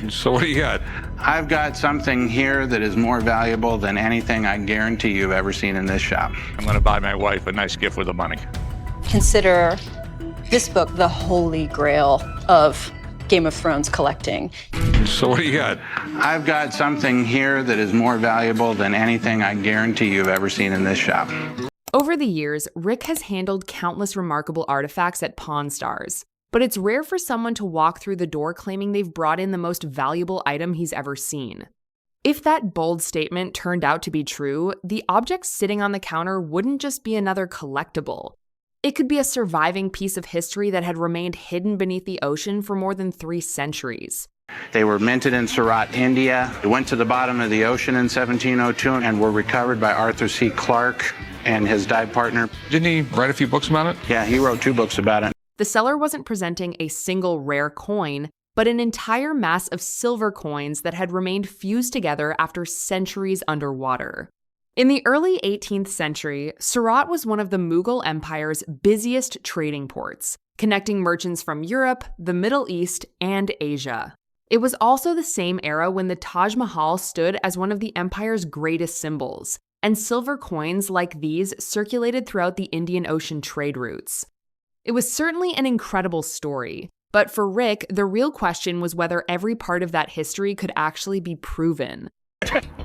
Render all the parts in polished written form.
So what do you got? I've got something here that is more valuable than anything I guarantee you've ever seen in this shop. I'm going to buy my wife a nice gift with the money. Consider this book the holy grail of Game of Thrones collecting. So what do you got? I've got something here that is more valuable than anything I guarantee you've ever seen in this shop. Over the years, Rick has handled countless remarkable artifacts at Pawn Stars, but it's rare for someone to walk through the door claiming they've brought in the most valuable item he's ever seen. If that bold statement turned out to be true, the object sitting on the counter wouldn't just be another collectible. It could be a surviving piece of history that had remained hidden beneath the ocean for more than 3 centuries. They were minted in Surat, India. They went to the bottom of the ocean in 1702 and were recovered by Arthur C. Clarke and his dive partner. Didn't he write a few books about it? Yeah, he wrote 2 books about it. The seller wasn't presenting a single rare coin, but an entire mass of silver coins that had remained fused together after centuries underwater. In the early 18th century, Surat was one of the Mughal Empire's busiest trading ports, connecting merchants from Europe, the Middle East, and Asia. It was also the same era when the Taj Mahal stood as one of the empire's greatest symbols, and silver coins like these circulated throughout the Indian Ocean trade routes. It was certainly an incredible story, but for Rick, the real question was whether every part of that history could actually be proven.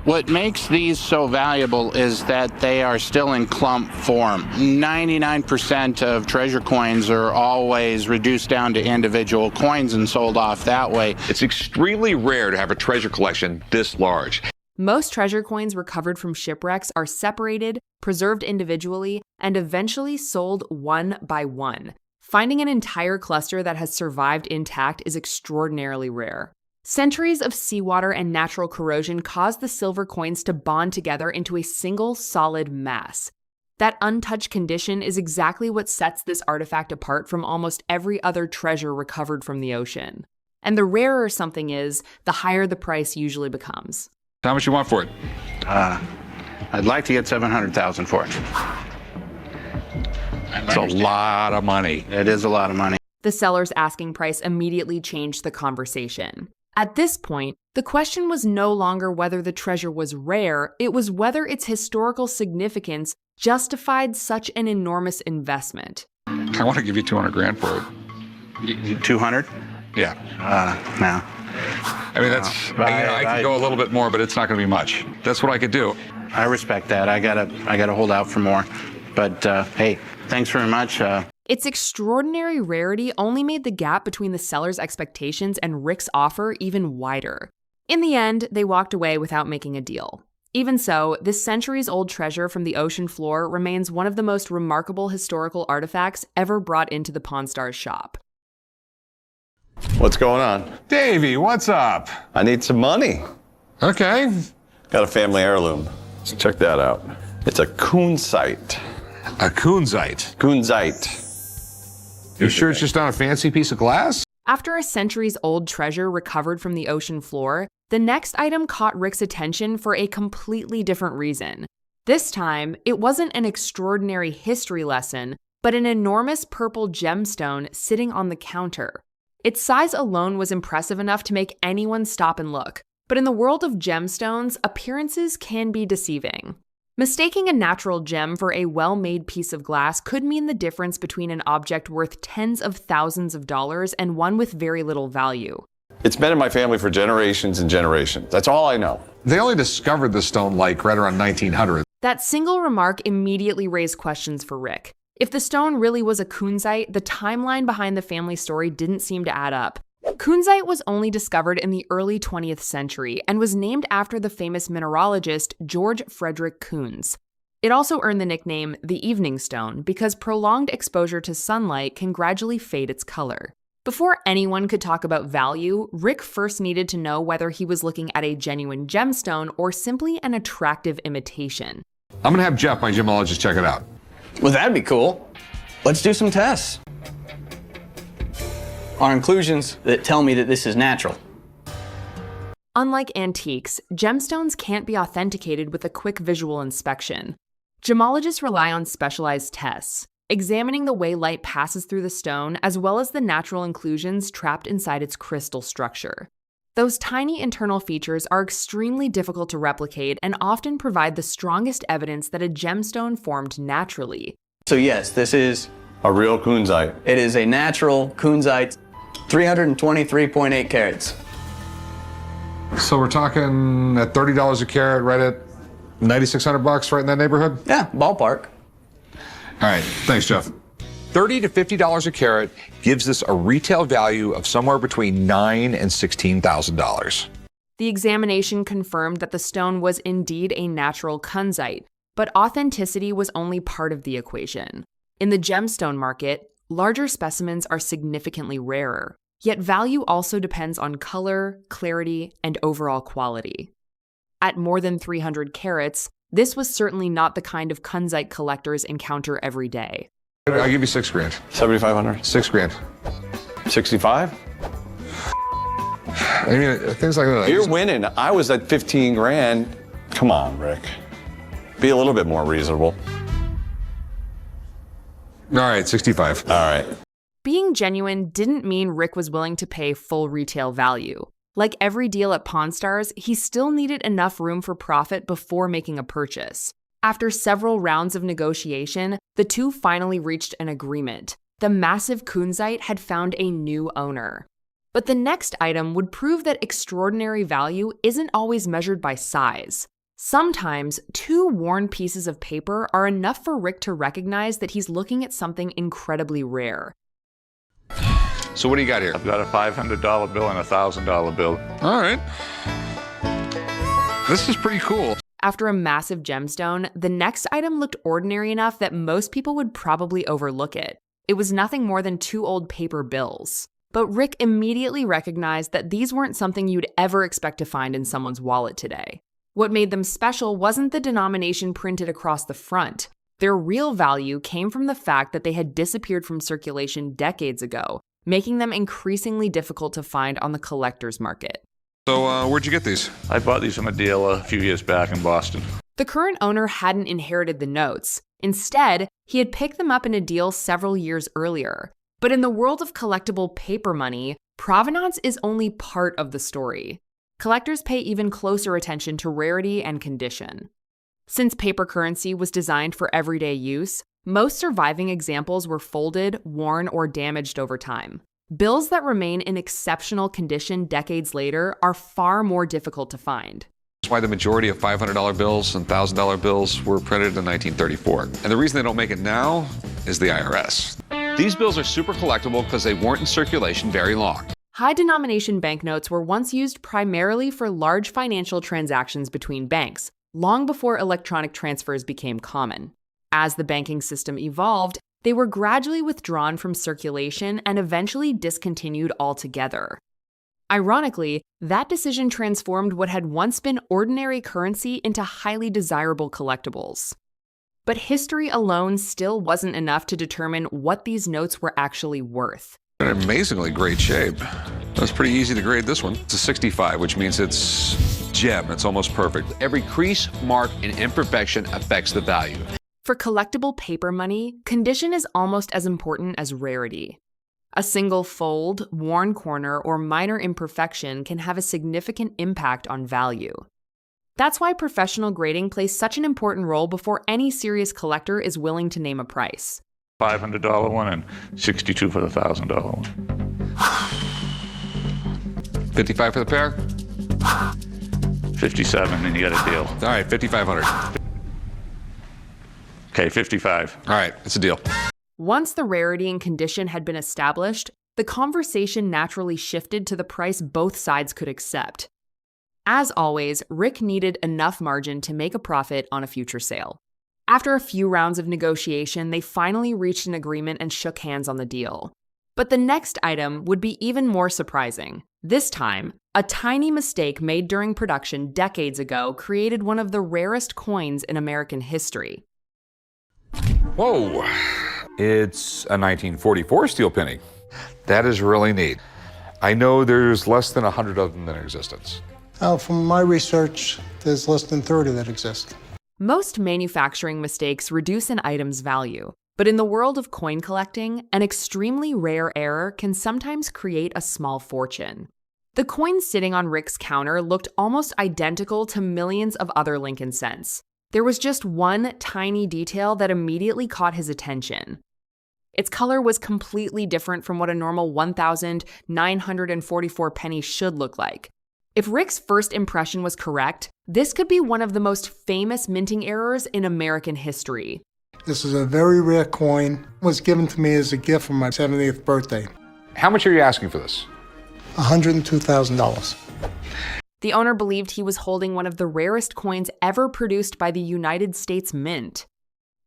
What makes these so valuable is that they are still in clump form. 99% of treasure coins are always reduced down to individual coins and sold off that way. It's extremely rare to have a treasure collection this large. Most treasure coins recovered from shipwrecks are separated, preserved individually, and eventually sold one by one. Finding an entire cluster that has survived intact is extraordinarily rare. Centuries of seawater and natural corrosion caused the silver coins to bond together into a single solid mass. That untouched condition is exactly what sets this artifact apart from almost every other treasure recovered from the ocean. And the rarer something is, the higher the price usually becomes. How much you want for it? I'd like to get $700,000 for it. It's a lot of money. It is a lot of money. The seller's asking price immediately changed the conversation. At this point, the question was no longer whether the treasure was rare, it was whether its historical significance justified such an enormous investment. I want to give you $200,000 for it. 200? Yeah. No. I mean, that's, I could go a little bit more, but it's not going to be much. That's what I could do. I respect that. I gotta hold out for more. But hey, thanks very much. Its extraordinary rarity only made the gap between the seller's expectations and Rick's offer even wider. In the end, they walked away without making a deal. Even so, this centuries-old treasure from the ocean floor remains one of the most remarkable historical artifacts ever brought into the Pawn Stars shop. What's going on? Davey, what's up? I need some money. Okay. Got a family heirloom. Let's check that out. It's a KUNZITE. A KUNZITE. KUNZITE. You sure it's just not a fancy piece of glass? After a centuries-old treasure recovered from the ocean floor, the next item caught Rick's attention for a completely different reason. This time, it wasn't an extraordinary history lesson, but an enormous purple gemstone sitting on the counter. Its size alone was impressive enough to make anyone stop and look, but in the world of gemstones, appearances can be deceiving. Mistaking a natural gem for a well-made piece of glass could mean the difference between an object worth tens of thousands of dollars and one with very little value. It's been in my family for generations and generations. That's all I know. They only discovered the stone like right around 1900. That single remark immediately raised questions for Rick. If the stone really was a KUNZITE, the timeline behind the family story didn't seem to add up. KUNZITE was only discovered in the early 20th century and was named after the famous mineralogist George Frederick Kunz. It also earned the nickname the evening stone because prolonged exposure to sunlight can gradually fade its color. Before anyone could talk about value, Rick first needed to know whether he was looking at a genuine gemstone or simply an attractive imitation. I'm going to have Jeff, my gemologist, check it out. Well, that'd be cool. Let's do some tests. Are inclusions that tell me that this is natural. Unlike antiques, gemstones can't be authenticated with a quick visual inspection. Gemologists rely on specialized tests, examining the way light passes through the stone as well as the natural inclusions trapped inside its crystal structure. Those tiny internal features are extremely difficult to replicate and often provide the strongest evidence that a gemstone formed naturally. So yes, this is A real kunzite. It is a natural kunzite, 323.8 carats. So we're talking at $30 a carat, right at $9,600, right in that neighborhood? Yeah, ballpark. All right, thanks, Jeff. $30 to $50 a carat gives us a retail value of somewhere between $9,000 and $16,000. The examination confirmed that the stone was indeed a natural kunzite, but authenticity was only part of the equation. In the gemstone market, larger specimens are significantly rarer, yet value also depends on color, clarity, and overall quality. At more than 300 carats, this was certainly not the kind of kunzite collectors encounter every day. I'll give you $6,000. 7,500. $6,000. 65? I mean, things like that. You're winning. I was at 15 grand. Come on, Rick. Be a little bit more reasonable. All right, 65. All right. Being genuine didn't mean Rick was willing to pay full retail value. Like every deal at Pawn Stars, he still needed enough room for profit before making a purchase. After several rounds of negotiation, the two finally reached an agreement. The massive kunzite had found a new owner. But the next item would prove that extraordinary value isn't always measured by size. Sometimes, two worn pieces of paper are enough for Rick to recognize that he's looking at something incredibly rare. So what do you got here? I've got a $500 bill and a $1,000 bill. All right. This is pretty cool. After a massive gemstone, the next item looked ordinary enough that most people would probably overlook it. It was nothing more than two old paper bills. But Rick immediately recognized that these weren't something you'd ever expect to find in someone's wallet today. What made them special wasn't the denomination printed across the front. Their real value came from the fact that they had disappeared from circulation decades ago, making them increasingly difficult to find on the collector's market. So where'd you get these? I bought these from a dealer a few years back in Boston. The current owner hadn't inherited the notes. Instead, he had picked them up in a deal several years earlier. But in the world of collectible paper money, provenance is only part of the story. Collectors pay even closer attention to rarity and condition. Since paper currency was designed for everyday use, most surviving examples were folded, worn, or damaged over time. Bills that remain in exceptional condition decades later are far more difficult to find. That's why the majority of $500 bills and $1,000 bills were printed in 1934. And the reason they don't make it now is the IRS. These bills are super collectible because they weren't in circulation very long. High-denomination banknotes were once used primarily for large financial transactions between banks, long before electronic transfers became common. As the banking system evolved, they were gradually withdrawn from circulation and eventually discontinued altogether. Ironically, that decision transformed what had once been ordinary currency into highly desirable collectibles. But history alone still wasn't enough to determine what these notes were actually worth. In amazingly great shape. That's pretty easy to grade this one. It's a 65, which means it's gem. It's almost perfect. Every crease, mark, and imperfection affects the value. For collectible paper money, condition is almost as important as rarity. A single fold, worn corner, or minor imperfection can have a significant impact on value. That's why professional grading plays such an important role before any serious collector is willing to name a price. $500 one and $62 for the $1,000 one. 55 for the pair? 57 and you got a deal. All right, 5,500. Okay, 55. All right, it's a deal. Once the rarity and condition had been established, the conversation naturally shifted to the price both sides could accept. As always, Rick needed enough margin to make a profit on a future sale. After a few rounds of negotiation, they finally reached an agreement and shook hands on the deal. But the next item would be even more surprising. This time, a tiny mistake made during production decades ago created one of the rarest coins in American history. Whoa, it's a 1944 steel penny. That is really neat. I know there's less than 100 of them in existence. From my research, there's less than 30 that exist. Most manufacturing mistakes reduce an item's value, but in the world of coin collecting, an extremely rare error can sometimes create a small fortune. The coins sitting on Rick's counter looked almost identical to millions of other Lincoln cents. There was just one tiny detail that immediately caught his attention. Its color was completely different from what a normal 1,944 penny should look like. If Rick's first impression was correct, this could be one of the most famous minting errors in American history. This is a very rare coin. It was given to me as a gift for my 70th birthday. How much are you asking for this? $102,000. The owner believed he was holding one of the rarest coins ever produced by the United States Mint.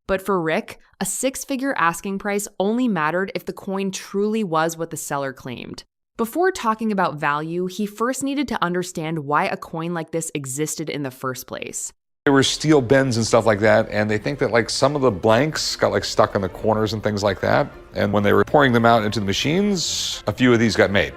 But for Rick, a six-figure asking price only mattered if the coin truly was what the seller claimed. Before talking about value, he first needed to understand why a coin like this existed in the first place. There were steel bends and stuff like that, and they think that like some of the blanks got like stuck in the corners and things like that. And when they were pouring them out into the machines, a few of these got made.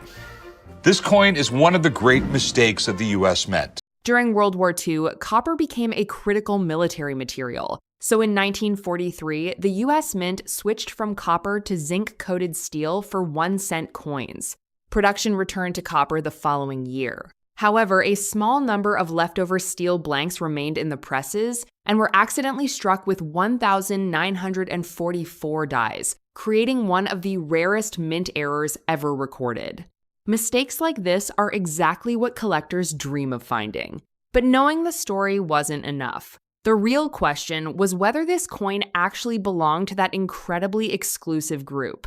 This coin is one of the great mistakes of the U.S. Mint. During World War II, copper became a critical military material. So in 1943, the U.S. Mint switched from copper to zinc-coated steel for 1-cent coins. Production returned to copper the following year. However, a small number of leftover steel blanks remained in the presses and were accidentally struck with 1,944 dies, creating one of the rarest mint errors ever recorded. Mistakes like this are exactly what collectors dream of finding. But knowing the story wasn't enough. The real question was whether this coin actually belonged to that incredibly exclusive group.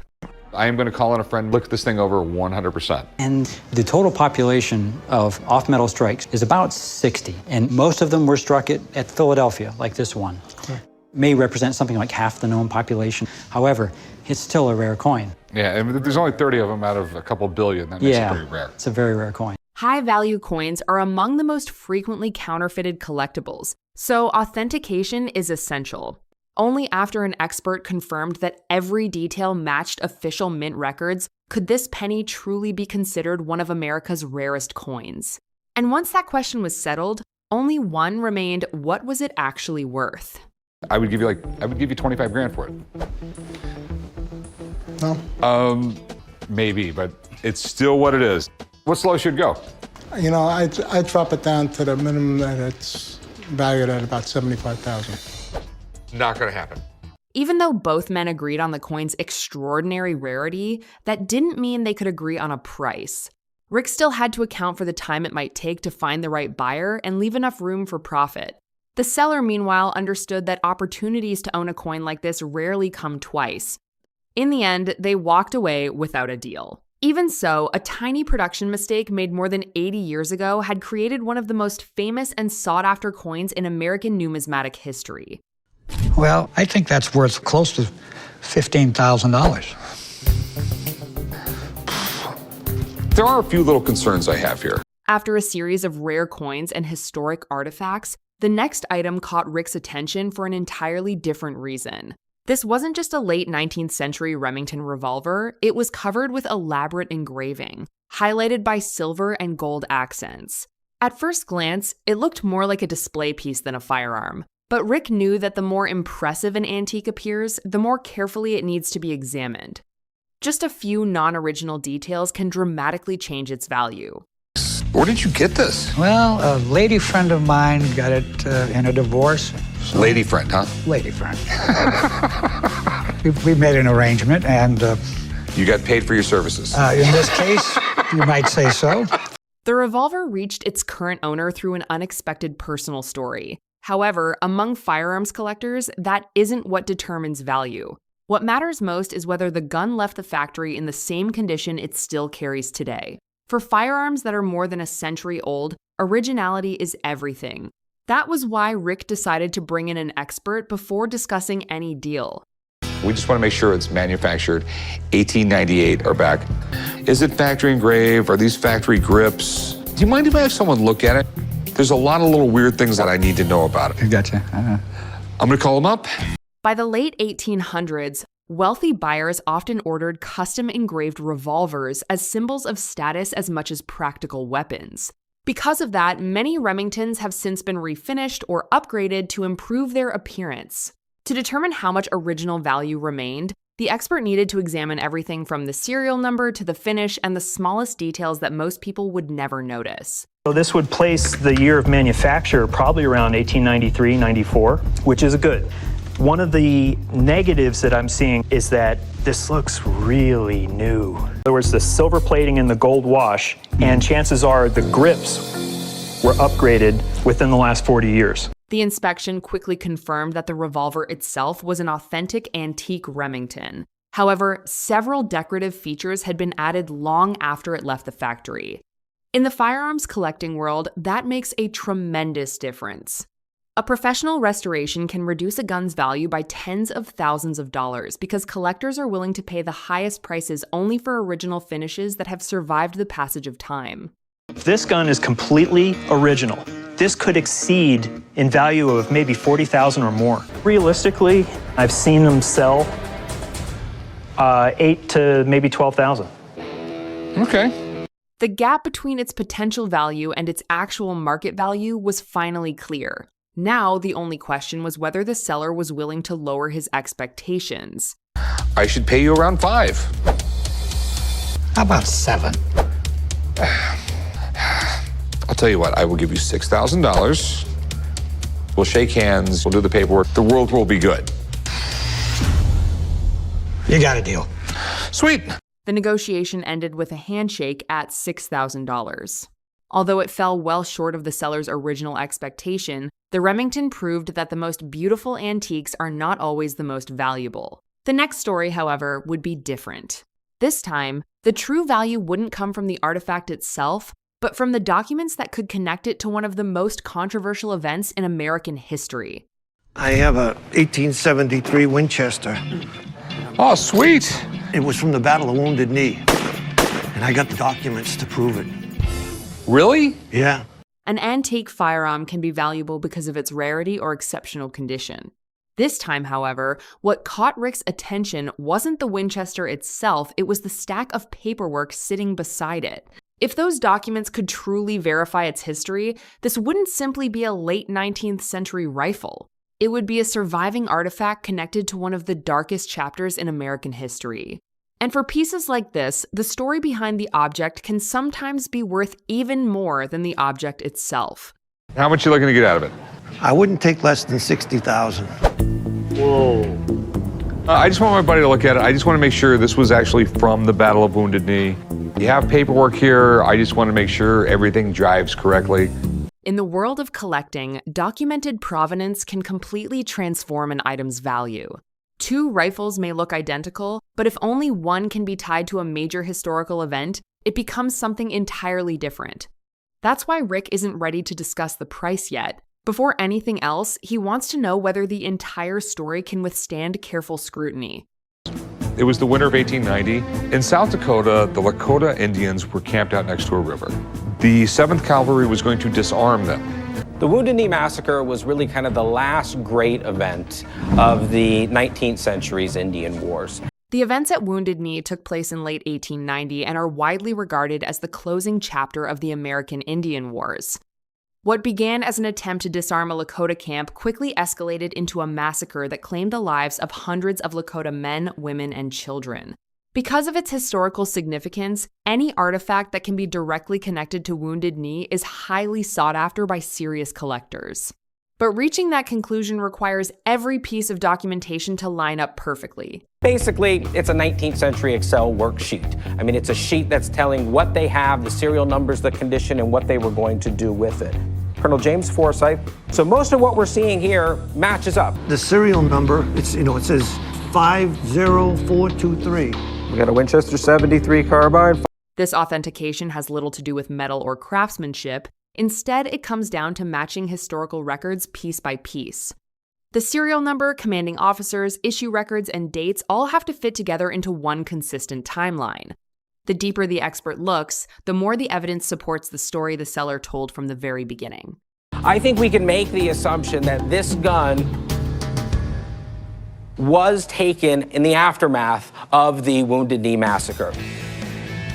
I am going to call in a friend, look this thing over 100%. And the total population of off-metal strikes is about 60, and most of them were struck at Philadelphia, like this one. Okay. May represent something like half the known population. However, it's still a rare coin. Yeah, and there's only 30 of them out of a couple billion. That makes it pretty rare. It's a very rare coin. High-value coins are among the most frequently counterfeited collectibles, so authentication is essential. Only after an expert confirmed that every detail matched official mint records could this penny truly be considered one of America's rarest coins. And once that question was settled, only one remained: what was it actually worth? I would give you 25 grand for it. No? Maybe, but it's still what it is. What's the lowest you'd go? You know, I drop it down to the minimum that it's valued at about $75,000. Not gonna happen. Even though both men agreed on the coin's extraordinary rarity, that didn't mean they could agree on a price. Rick still had to account for the time it might take to find the right buyer and leave enough room for profit. The seller, meanwhile, understood that opportunities to own a coin like this rarely come twice. In the end, they walked away without a deal. Even so, a tiny production mistake made more than 80 years ago had created one of the most famous and sought-after coins in American numismatic history. Well, I think that's worth close to $15,000. There are a few little concerns I have here. After a series of rare coins and historic artifacts, the next item caught Rick's attention for an entirely different reason. This wasn't just a late 19th century Remington revolver, it was covered with elaborate engraving, highlighted by silver and gold accents. At first glance, it looked more like a display piece than a firearm. But Rick knew that the more impressive an antique appears, the more carefully it needs to be examined. Just a few non-original details can dramatically change its value. Where did you get this? Well, a lady friend of mine got it in a divorce. So lady friend, huh? Lady friend. we made an arrangement, and... you got paid for your services. In this case, you might say so. The revolver reached its current owner through an unexpected personal story. However, among firearms collectors, that isn't what determines value. What matters most is whether the gun left the factory in the same condition it still carries today. For firearms that are more than a century old, originality is everything. That was why Rick decided to bring in an expert before discussing any deal. We just want to make sure it's manufactured 1898 or back. Is it factory engraved? Are these factory grips? Do you mind if I have someone look at it? There's a lot of little weird things that I need to know about it. I gotcha. I'm gonna call them up. By the late 1800s, wealthy buyers often ordered custom engraved revolvers as symbols of status as much as practical weapons. Because of that, many Remingtons have since been refinished or upgraded to improve their appearance. To determine how much original value remained, The expert needed to examine everything from the serial number to the finish and the smallest details that most people would never notice. So this would place the year of manufacture probably around 1893, 94, which is good. One of the negatives that I'm seeing is that this looks really new. There was the silver plating and the gold wash, and chances are the grips were upgraded within the last 40 years. The inspection quickly confirmed that the revolver itself was an authentic antique Remington. However, several decorative features had been added long after it left the factory. In the firearms collecting world, that makes a tremendous difference. A professional restoration can reduce a gun's value by tens of thousands of dollars because collectors are willing to pay the highest prices only for original finishes that have survived the passage of time. If this gun is completely original, this could exceed in value of maybe $40,000 or more. Realistically, I've seen them sell $8,000 to maybe $12,000. Okay. The gap between its potential value and its actual market value was finally clear. Now, the only question was whether the seller was willing to lower his expectations. I should pay you around $5,000. How about $7,000? I'll tell you what, I will give you $6,000. We'll shake hands, we'll do the paperwork, the world will be good. You got a deal. Sweet. The negotiation ended with a handshake at $6,000. Although it fell well short of the seller's original expectation, the Remington proved that the most beautiful antiques are not always the most valuable. The next story, however, would be different. This time, the true value wouldn't come from the artifact itself, but from the documents that could connect it to one of the most controversial events in American history. I have a 1873 Winchester. Oh, sweet. It was from the Battle of Wounded Knee, and I got the documents to prove it. Really? Yeah. An antique firearm can be valuable because of its rarity or exceptional condition. This time, however, what caught Rick's attention wasn't the Winchester itself, it was the stack of paperwork sitting beside it. If those documents could truly verify its history, this wouldn't simply be a late 19th century rifle. It would be a surviving artifact connected to one of the darkest chapters in American history. And for pieces like this, the story behind the object can sometimes be worth even more than the object itself. How much are you looking to get out of it? I wouldn't take less than $60,000. Whoa. I just want my buddy to look at it. I just want to make sure this was actually from the Battle of Wounded Knee. You have paperwork here. I just want to make sure everything jives correctly. In the world of collecting, documented provenance can completely transform an item's value. Two rifles may look identical, but if only one can be tied to a major historical event, it becomes something entirely different. That's why Rick isn't ready to discuss the price yet. Before anything else, he wants to know whether the entire story can withstand careful scrutiny. It was the winter of 1890. In South Dakota, the Lakota Indians were camped out next to a river. The 7th Cavalry was going to disarm them. The Wounded Knee Massacre was really kind of the last great event of the 19th century's Indian Wars. The events at Wounded Knee took place in late 1890 and are widely regarded as the closing chapter of the American Indian Wars. What began as an attempt to disarm a Lakota camp quickly escalated into a massacre that claimed the lives of hundreds of Lakota men, women, and children. Because of its historical significance, any artifact that can be directly connected to Wounded Knee is highly sought after by serious collectors. But reaching that conclusion requires every piece of documentation to line up perfectly. Basically, it's a 19th century Excel worksheet. I mean, it's a sheet that's telling what they have, the serial numbers, the condition, and what they were going to do with it. Colonel James Forsyth. So most of what we're seeing here matches up. The serial number, it says 50423. We got a Winchester 73 carbine. This authentication has little to do with metal or craftsmanship. Instead, it comes down to matching historical records piece by piece. The serial number, commanding officers, issue records, and dates all have to fit together into one consistent timeline. The deeper the expert looks, the more the evidence supports the story the seller told from the very beginning. I think we can make the assumption that this gun was taken in the aftermath of the Wounded Knee Massacre.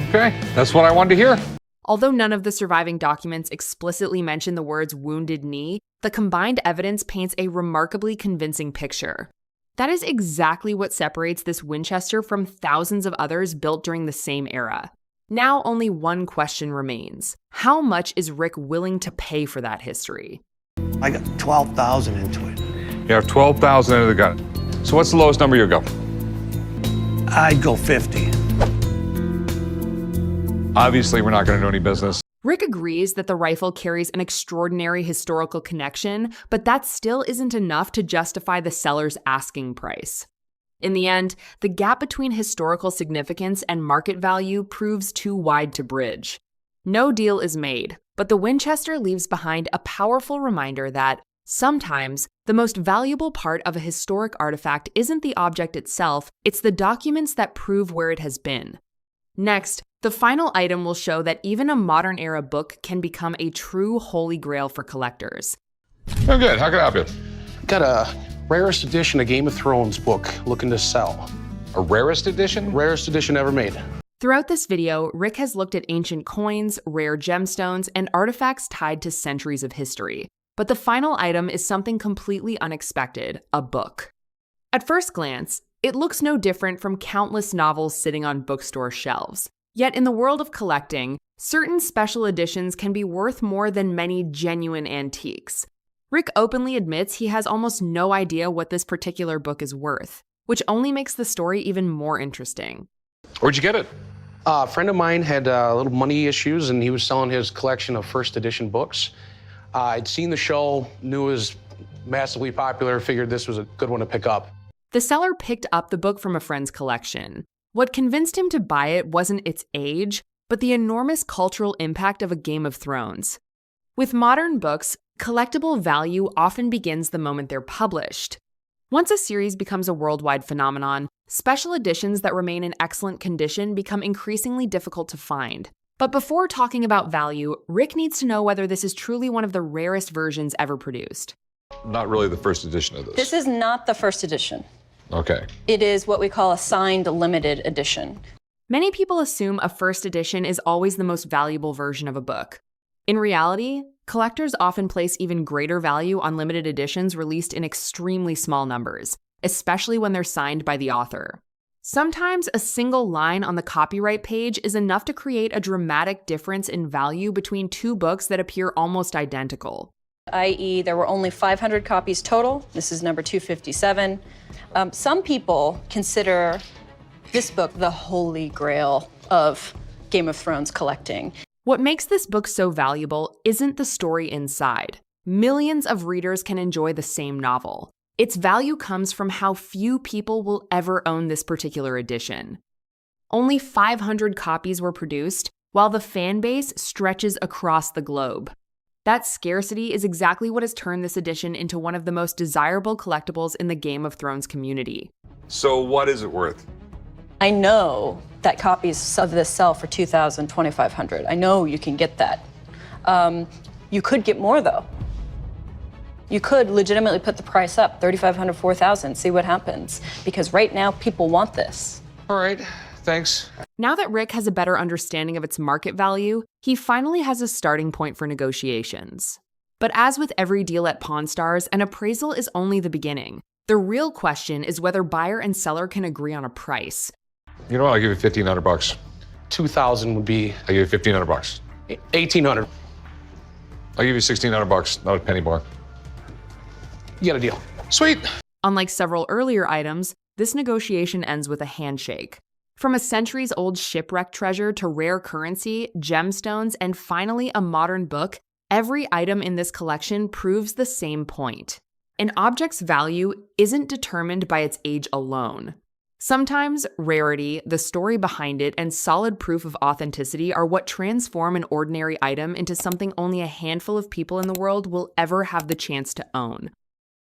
Okay, that's what I wanted to hear. Although none of the surviving documents explicitly mention the words Wounded Knee, the combined evidence paints a remarkably convincing picture. That is exactly what separates this Winchester from thousands of others built during the same era. Now only one question remains. How much is Rick willing to pay for that history? I got 12,000 into it. You have 12,000 into the gun. So what's the lowest number you'll go? I'd go 50. Obviously, we're not going to do any business. Rick agrees that the rifle carries an extraordinary historical connection, but that still isn't enough to justify the seller's asking price. In the end, the gap between historical significance and market value proves too wide to bridge. No deal is made, but the Winchester leaves behind a powerful reminder that sometimes the most valuable part of a historic artifact isn't the object itself, it's the documents that prove where it has been. Next, the final item will show that even a modern-era book can become a true holy grail for collectors. Oh, good. How can I help you? Got a rarest edition of Game of Thrones book looking to sell. A rarest edition? Rarest edition ever made. Throughout this video, Rick has looked at ancient coins, rare gemstones, and artifacts tied to centuries of history. But the final item is something completely unexpected, a book. At first glance, it looks no different from countless novels sitting on bookstore shelves. Yet in the world of collecting, certain special editions can be worth more than many genuine antiques. Rick openly admits he has almost no idea what this particular book is worth, which only makes the story even more interesting. Where'd you get it? A friend of mine had little money issues, and he was selling his collection of first edition books. I'd seen the show, knew it was massively popular, figured this was a good one to pick up. The seller picked up the book from a friend's collection. What convinced him to buy it wasn't its age, but the enormous cultural impact of a Game of Thrones. With modern books, collectible value often begins the moment they're published. Once a series becomes a worldwide phenomenon, special editions that remain in excellent condition become increasingly difficult to find. But before talking about value, Rick needs to know whether this is truly one of the rarest versions ever produced. Not really the first edition of this. This is not the first edition. Okay. It is what we call a signed limited edition. Many people assume a first edition is always the most valuable version of a book. In reality, collectors often place even greater value on limited editions released in extremely small numbers, especially when they're signed by the author. Sometimes a single line on the copyright page is enough to create a dramatic difference in value between two books that appear almost identical. i.e., there were only 500 copies total. This is number 257. Some people consider this book the holy grail of Game of Thrones collecting. What makes this book so valuable isn't the story inside. Millions of readers can enjoy the same novel. Its value comes from how few people will ever own this particular edition. Only 500 copies were produced, while the fan base stretches across the globe. That scarcity is exactly what has turned this edition into one of the most desirable collectibles in the Game of Thrones community. So what is it worth? I know that copies of this sell for $2,000, $2,500. I know you can get that. You could get more, though. You could legitimately put the price up, $3,500, $4,000, see what happens. Because right now, people want this. All right, thanks. Now that Rick has a better understanding of its market value, he finally has a starting point for negotiations. But as with every deal at Pawn Stars, an appraisal is only the beginning. The real question is whether buyer and seller can agree on a price. You know what? I'll give you $1,500. 2,000 would be I'll give you $1,500. 1,800. I'll give you $1,600, not a penny more. You got a deal. Sweet. Unlike several earlier items, this negotiation ends with a handshake. From a centuries-old shipwreck treasure to rare currency, gemstones, and finally a modern book, every item in this collection proves the same point. An object's value isn't determined by its age alone. Sometimes rarity, the story behind it, and solid proof of authenticity are what transform an ordinary item into something only a handful of people in the world will ever have the chance to own.